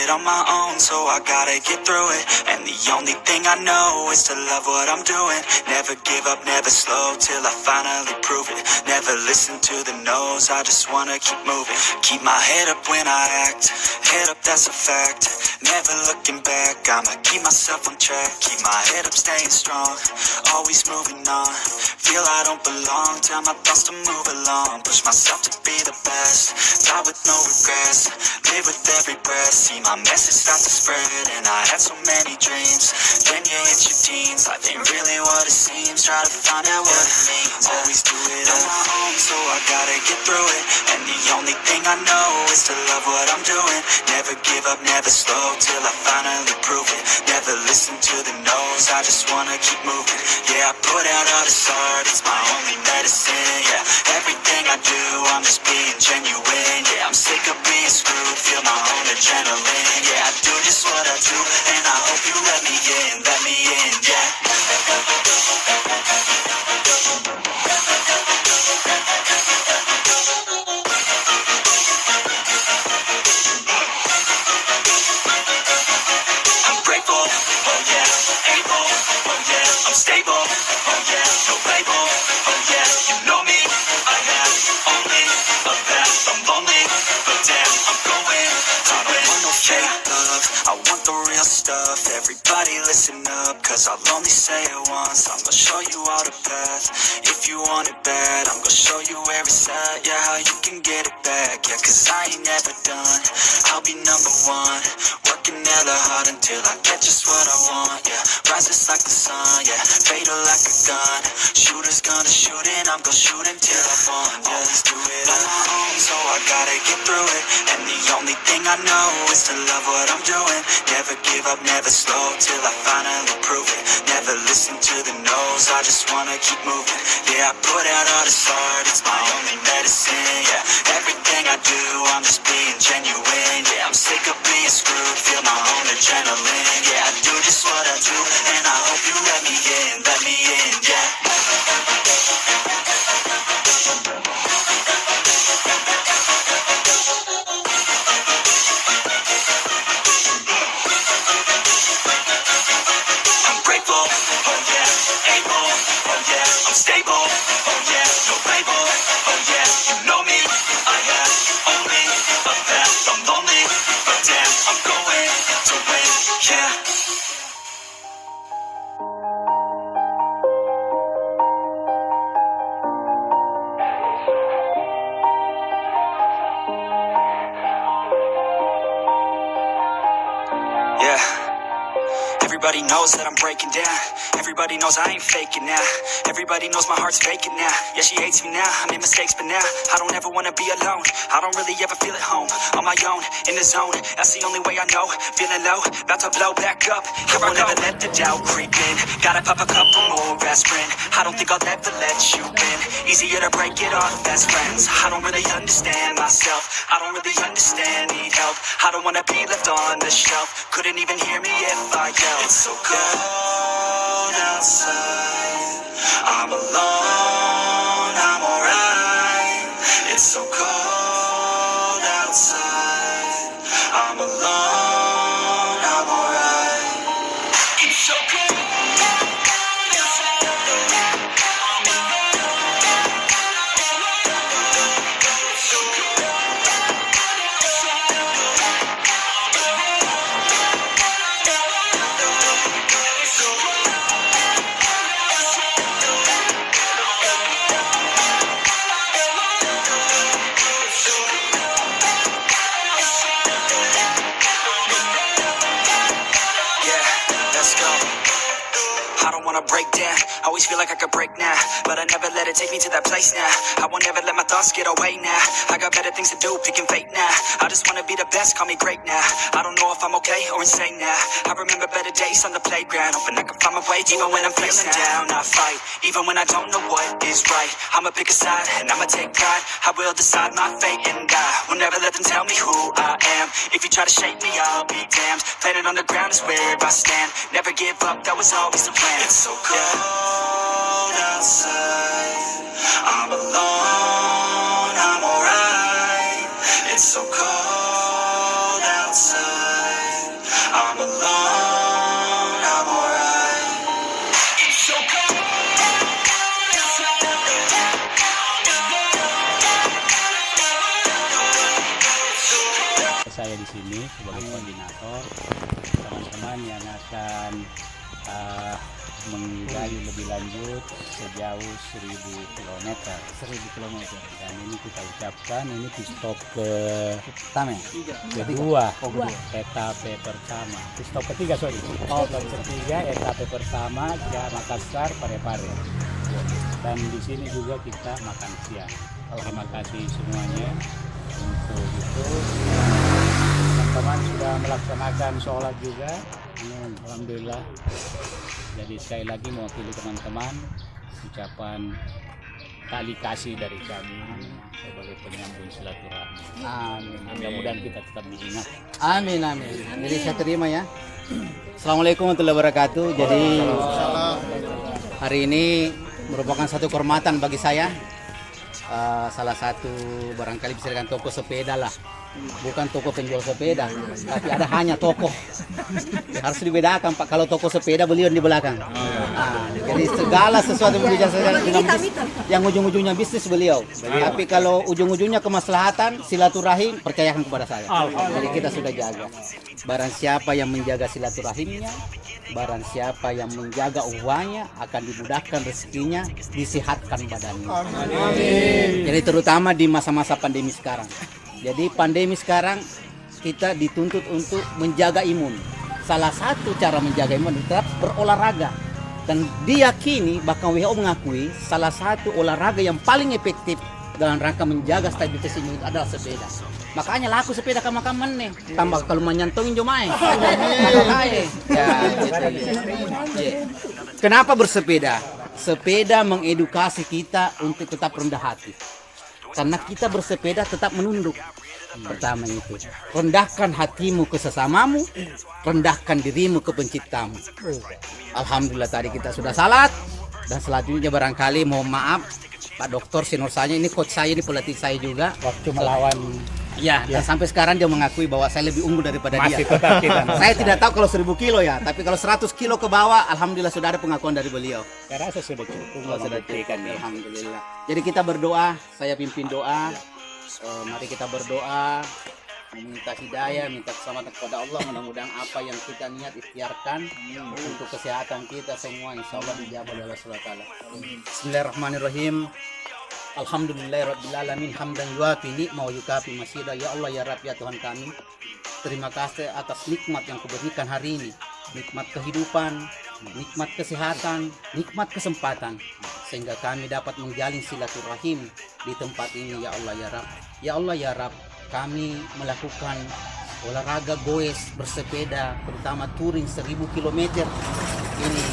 it on my own, so I gotta get through it. And the only thing I know is to love what I'm doing. Never give up, never slow, till I finally prove it. Never listen to the no's, I just wanna keep moving. Keep my head up when I act, head up, that's a fact. Never looking back, I'ma keep myself on track. Keep my head up, staying strong, always moving on. Feel I don't belong, tell my thoughts to move along. Push myself to be the best, die with no regrets. Live with every breath, see my message start to spread. And I had so many dreams, then you hit your teens. Life ain't really what it seems, try to find out what it means. Always do it on my own, so I gotta get through it. And the only thing I know is to love what I'm doing. Never give up, never slow, till I finally prove it. Never listen to the no's, I just wanna keep moving. Yeah, I put out all this art, it's my only medicine. Yeah, everything I do, I'm just being genuine. Yeah, I'm sick of being screwed, feel my own adrenaline. Yeah, I do just what I do, and I hope you let me in, yeah. I'm grateful, oh yeah, able, oh yeah, I'm stable, oh yeah, no label, oh yeah, you know me, I have only a path, I'm lonely, but damn, I'm going to win. I don't want no fake love, I want the real stuff. Everybody listen up, cause I'll only say it once. I'm gonna show you all the path, if you want it bad. I'm gonna show you where it's at, yeah, how you can get it back. Yeah, cause I ain't never done, I'll be number one. Working hella hard until I get just what I want, yeah. Rises like the sun, yeah, fatal like a gun. Shooters gonna shoot and I'm gonna shoot until I fall, yeah. Always do it on my own, so I gotta get through it. And the only thing I know is to love what I'm doing. Never give up, never slow, till I finally prove it. Never listen to the no's, I just wanna keep moving. Yeah, I put out all this art, it's my only medicine. Yeah, everything I do, I'm just being genuine. Yeah, I'm sick of being screwed, feel my own adrenaline. Yeah, I do just what I do, and I hope you let me in, yeah. I'm grateful, oh yeah, able, oh yeah, I'm stable, oh yeah, no label, oh yeah, you know me, I have only a path, I'm lonely, but damn, I'm going to win, yeah. Yeah. Everybody knows that I'm breaking down. Everybody knows I ain't faking now. Everybody knows my heart's faking now. Yeah, she hates me now, I made mistakes, but now I don't ever wanna be alone. I don't really ever feel at home. On my own, in the zone, that's the only way I know. Feeling low, about to blow back up. Here I won't ever let the doubt creep in. Gotta pop a couple more aspirin. I don't think I'll ever let you in. Easier to break it off best friends. I don't really understand myself, I don't really understand, need help. I don't wanna be left on the shelf. Couldn't even hear me if I yelled. It's so cold outside, I'm alone, I'm alright. It's so cold outside, I'm alone, I'm alright. It's so cold outside, I'm alone. It's so cold outside, let's go. I don't wanna break down, always feel like I could break now, but I never let it take me to that place now. I won't ever let my thoughts get away now. I got better things to do, picking fate now. I just wanna be the best, call me great now. I don't know if I'm okay or insane now. I remember better days on the playground, hoping I can find my way even when I'm feeling down. I fight, even when I don't know what is right. I'ma pick a side, and I'ma take pride. I will decide my fate, and I will never let them tell me who I am. If you try to shake me, I'll be damned. Planet on the ground is where I stand. Never give up, that was always the plan. It's so cold outside, I'm alone, I'm alright. It's so cold outside, saya di sini sebagai koordinator. Teman-teman yang akan menggali lebih lanjut sejauh 1000 km. 1000 km. Dan ini kita ucapkan ini di stop Pertama ya? kedua, etape pertama. Di stop ketiga, sorry. Stop ketiga, etape pertama Makassar, Parepare. Dan di sini juga kita makan siang. Terima kasih semuanya untuk itu. Teman-teman sudah melaksanakan sholat juga. Alhamdulillah. Jadi sekali lagi mewakili teman-teman ucapan tali kasih dari kami sebagai penyambung silaturahmi. Amin. Mudah-mudahan kita tetap diingat. Amin, amin. Jadi saya terima ya. Assalamualaikum warahmatullahi wabarakatuh. Jadi hari ini merupakan satu kehormatan bagi saya. Salah satu barangkali bisa dikatakan toko sepeda lah, bukan toko penjual sepeda, tapi ada hanya toko. Harus dibedakan Pak, kalau toko sepeda beliau di belakang. Jadi segala sesuatu berbicara dengan bisnis, yang ujung-ujungnya bisnis beliau. Tapi kalau ujung-ujungnya kemaslahatan, silaturahim, percayakan kepada saya. Jadi kita sudah jaga. Barang siapa yang menjaga silaturahimnya, barang siapa yang menjaga uangnya, akan dimudahkan rezekinya, disehatkan badannya. Jadi terutama di masa-masa pandemi sekarang. Jadi pandemi sekarang kita dituntut untuk menjaga imun. Salah satu cara menjaga imun tetap berolahraga. Dan diyakini, bahkan WHO mengakui, salah satu olahraga yang paling efektif dalam rangka menjaga stabilitas imun adalah sepeda. Makanya laku sepeda kaman-kaman nih. Tambah kalau menyantongin jomae. Kenapa bersepeda? Sepeda mengedukasi kita untuk tetap rendah hati. Karena kita bersepeda tetap menunduk. Pertama itu, rendahkan hatimu ke sesamamu, rendahkan dirimu ke penciptamu. Alhamdulillah tadi kita sudah salat. Dan selanjutnya barangkali mohon maaf Pak Dokter senior saya, ini coach saya, ini pelatih saya juga. Waktu melawan dan sampai sekarang dia mengakui bahwa saya lebih unggul daripada masih dia. tetap kita. Saya tidak tahu kalau 1000 kilo ya, tapi kalau 100 kilo ke bawah, alhamdulillah sudah ada pengakuan dari beliau. Saya rasa sudah cukup. Sudah cukup, alhamdulillah. Jadi kita berdoa, saya pimpin doa. Mari kita berdoa, meminta hidayah, minta keselamatan kepada Allah. Mudah-mudahan apa yang kita niat ikhtiarkan untuk kesehatan kita semua, insya Allah dijabah oleh Allah SWT. Bismillahirrahmanirrahim. Alhamdulillahirrabbilalamin. Hamdan yuafi ni'ma wa yukafi masyidah. Ya Allah ya Rabb ya Tuhan kami, terima kasih atas nikmat yang Kau berikan hari ini. Nikmat kehidupan, nikmat kesehatan, nikmat kesempatan, sehingga kami dapat menjalin silaturahim di tempat ini. Ya Allah ya Rabb. Ya Allah ya Rabb, kami melakukan olahraga goes bersepeda, terutama touring 1000 km ini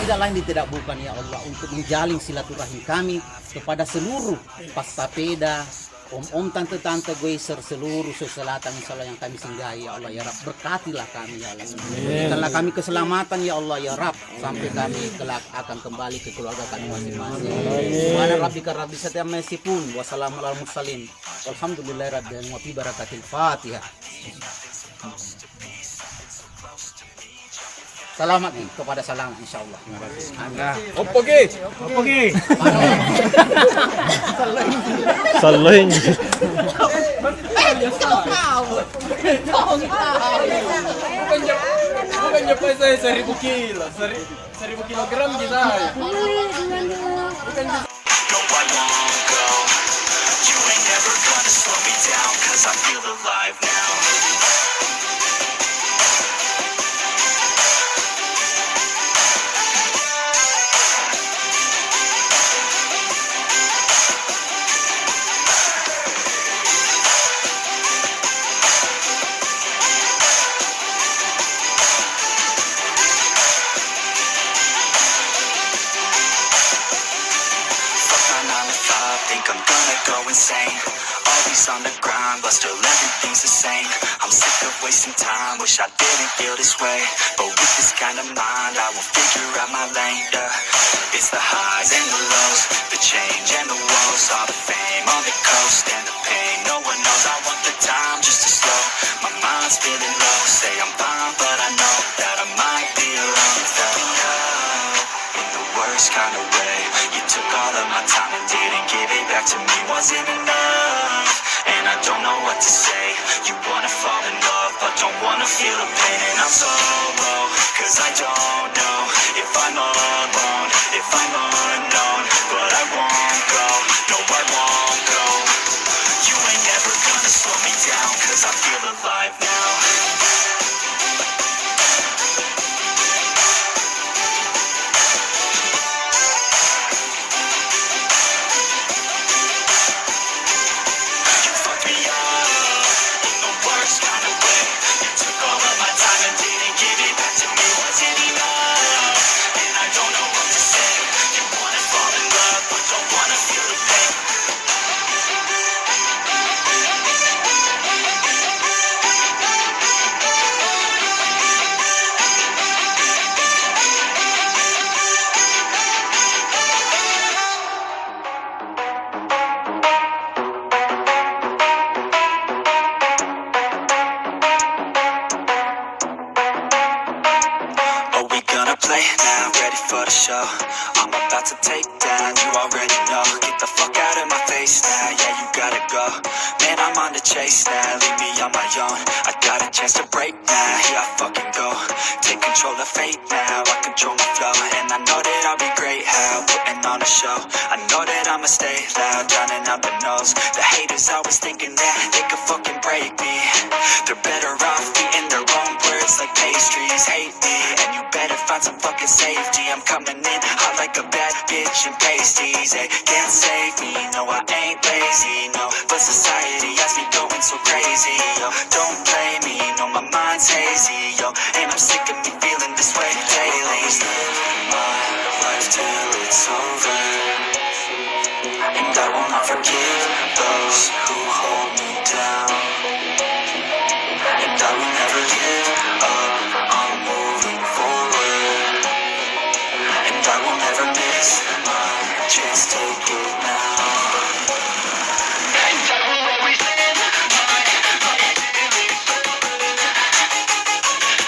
tidak lain tidak bukan ya Allah, untuk menjalin silaturahim kami kepada seluruh pesepeda, om-om, tante-tante, goeser, seluruh selatan insyaallah yang kami singgahi. Ya Allah ya Rabb, berkatilah kami ya Allah, berikanlah kami keselamatan ya Allah ya Rabb, sampai kami kelak akan kembali ke keluarga kami masing-masing. Subhana rabbika rabbil izzati amma yasifun wa salamun alal mursalin walhamdulillahi rabbil alamin wa bi barakatil Fatihah. Selamat nih kepada salam insyaallah. Opo ge. Saloy. Bukannya pas saya 1000 kilo, 1000 kilogram kita. Bukan Go, I won't go. You ain't never gonna slow me down, 'cause I feel alive now. Think I'm gonna go insane. Always on the grind, but still everything's the same. I'm sick of wasting time, wish I didn't feel this way. But with this kind of mind, I will figure out my lane, yeah. It's the highs and the lows, the change and the woes, all the fame on the coast and the pain no one knows. I want the time just to slow, my mind's feeling low. Say I'm fine, but I know that I might be alone. Felt love in the worst kind of way. You took all of my time and didn't give it back to me. Wasn't enough, and I don't know what to say. You wanna fall in don't wanna feel the pain and I'm solo, cause I don't know if I'm alone, if I'm unknown, but I won't go, no I won't go. You ain't never gonna slow me down, cause I feel alive now. You fucked me up in the worst kind of way. You took all of my time and didn't give it back to me. Was it enough? And I don't know what to say. You wanna fall in love, but don't wanna feel the pain. Are we gonna play now? Ready for the show? I'm about to take down, you already know. Get the fuck out of my face now, yeah, you gotta go. Man, I'm on the chase now, leave me on my own. I got a chance to break now, here I fucking go. Take control of fate now, I control my flow. And I know that I'll be great, how putting on a show. I know that I'ma stay loud, drowning out the noise. The haters always thinking that they could fucking break me. They're better off eating their own words like pastries. Hate me, and you better find some fucking safety. I'm coming in hot like a bad bitch in pasties. They can't save me, no I ain't lazy, no. But society has me going so crazy, yo. Don't blame me, no my mind's hazy, yo. And I'm sick of me feeling this way daily. Live my life till it's over, and I will not forgive those who hold me down. And I will never give up, I'm moving forward. And I will never miss my chance, take it now. And I will always live my life till it's over.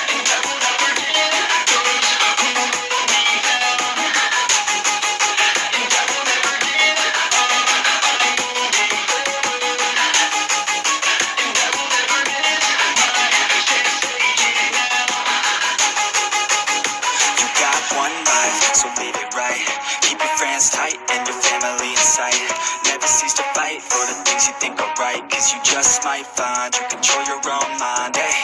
And I will not forgive those who hold me down. And I will never give up, I'm moving forward. And I will never miss my chance, take it now. You got one life, so live it right. Keep your friends tight and your family in sight. Never cease to fight for the things you think are right, cause you just might find you control your own mind, eh?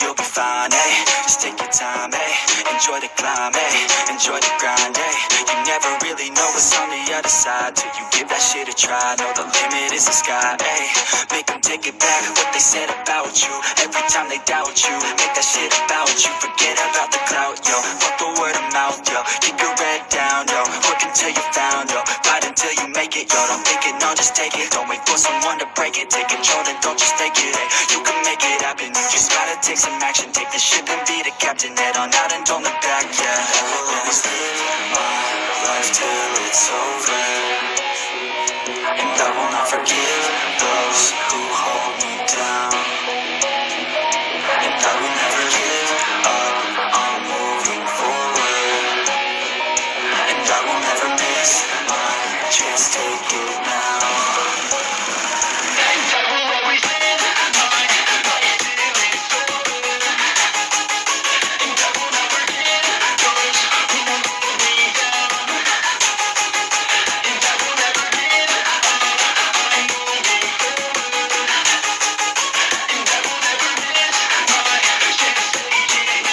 You'll be fine, eh? Just take your time, eh? Enjoy the climb, eh? Enjoy the grind, eh? You never really know what's on the other side till you give that shit a try. Know the limit is the sky, eh? Make them take it back, what they said about you. Every time they doubt you, make that shit about you. Forget about the clout, yo. Fuck the word of mouth, yo. Keep your head down, yo. Work until you found, yo. Fight until you make it, yo. Don't think it, no, just take it. Don't wait for someone to break it. Take control and don't just take it, eh? You can make it happen. You just gotta take some action. Take the ship and be the captain. Head on out and don't look back, yeah. I will always live my life till it's over. And I will not forgive those who hold me down. And I will never give up, I'm moving forward. And I will never miss my chance, take it now. And I will always live my life till it's over. And I will not forgive those who hold me down. And I will never give up, I'm moving forward. And I will never miss my chance, take it now.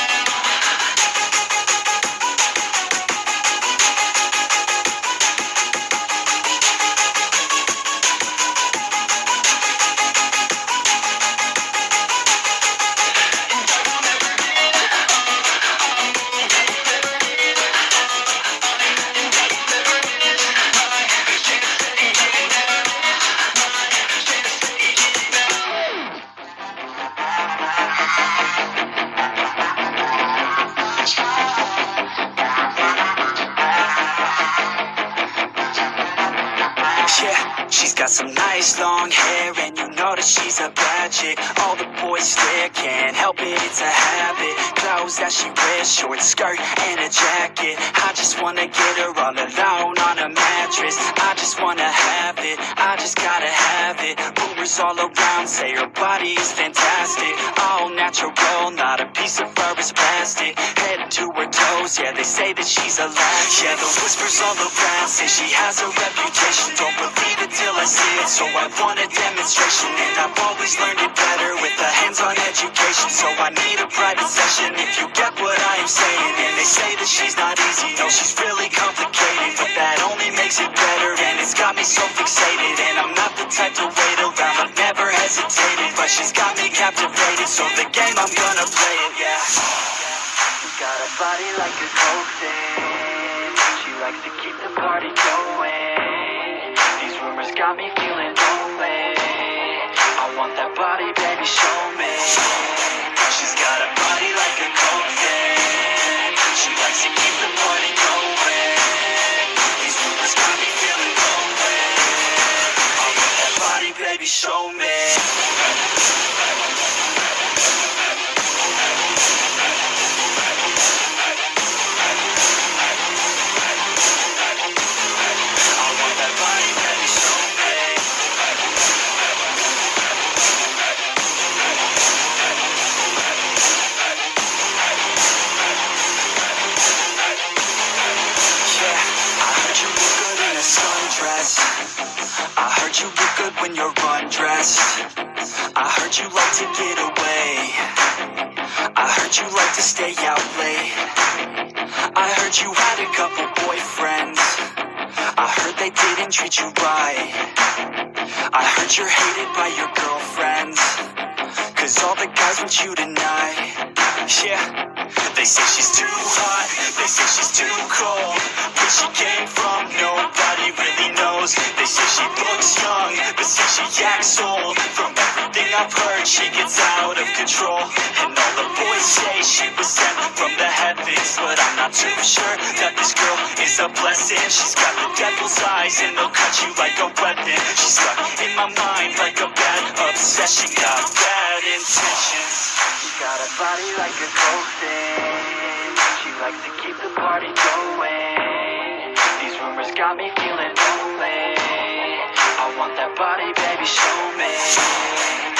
Yeah, she's got some nice long hair and you know that she's a bad chick. All the boys stare, can't help it, it's a habit. Clothes that she wears, short skirt and a jacket. I just wanna get her all alone on a mattress. I just wanna have it, I just gotta have it. Rumors all around say her body is fantastic. All natural, not a piece of fur is plastic. Head to her toes, yeah, they say that she's a latch. Yeah, the whispers all around say she has a reputation. Don't believe it till I see it, so I want a demonstration. And I've always learned it better with a hands-on education. So I need a private session if you get what I am saying. And they say that she's not easy, no, she's really complicated. But that only makes it better, and it's got me so fixated. And I'm not the type to wait around, I've never hesitated. But she's got me captivated, so the game, I'm gonna play it, yeah. Got a body like a cocaine. She likes to keep the party going. These rumors got me feeling lonely. I want that body, baby, show me. She's got a body like a cocaine. She likes to keep the party going. These rumors got me feeling lonely. I want that body, baby, show me. I heard you look good when you're undressed. I heard you like to get away. I heard you like to stay out late. I heard you had a couple boyfriends. I heard they didn't treat you right. I heard you're hated by your girlfriends, 'cause all the guys want you tonight. Yeah, they say she's too hot, they say she's too cold. Where she came from, nobody really knows. They say she looks young, but say she acts old. From everything I've heard, she gets out of control. And all the boys say she was sent from the heavens, but I'm not too sure that this girl is a blessing. She's got the devil's eyes and they'll cut you like a weapon. She's stuck in my mind like a bad obsession. Got bad intentions. She got a body like a cocaine. She likes to keep the party going. These rumors got me feeling lonely. I want that body, baby, show me.